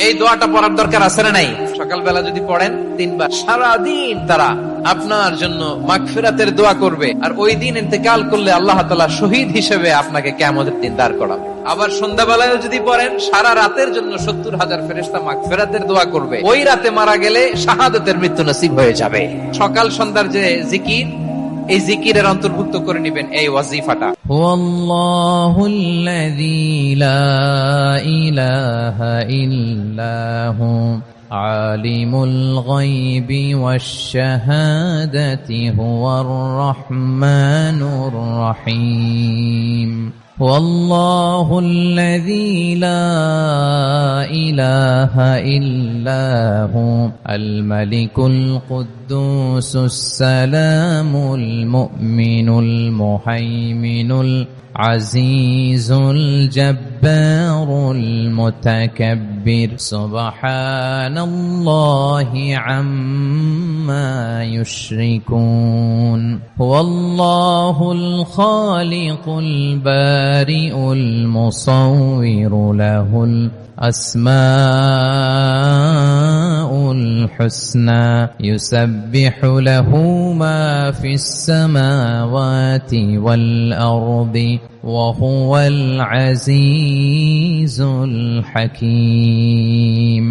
এই দোয়াটা পড়ার দরকার আছে না নাই? সকালবেলা যদি পড়েন 3 বার, সারাদিন তারা আপনার জন্য মাগফিরাতের দোয়া করবে। আর ওই দিন ইন্তেকাল করলে আল্লাহ তাআলা শহীদ হিসেবে আপনাকে কিয়ামতের দিন দাঁড় করাবে। আবার সন্ধ্যাবেলায় যদি পড়েন, সারা রাতের জন্য 70,000 ফেরেশতা মাগফিরাতের দোয়া করবে। ওই রাতে মারা গেলে শাহাদাতের মৃত্যু নসিব হয়ে যাবে। সকাল সন্ধ্যার যে জিকির, এই জিকিরের অন্তর্ভুক্ত করে নেবেন এই ওয়াজিফাটা। হুয়াল্লাহুল্লাযী লা ইলাহা ইল্লাহু আলিমুল গায়বি ওয়াশ শাহাদাতি হুয়ার রাহমানুর রহিম। والله الذي لا إله إلا هو الملك القدوس السلام المؤمن المهيمن العزيز الجبار المتكبر سبحان الله عما يشركون هو الله الخالق البارئ المصور له الأسماء الحسنى يسبح له ما في السماوات والأرض وهو العزيز الحكيم.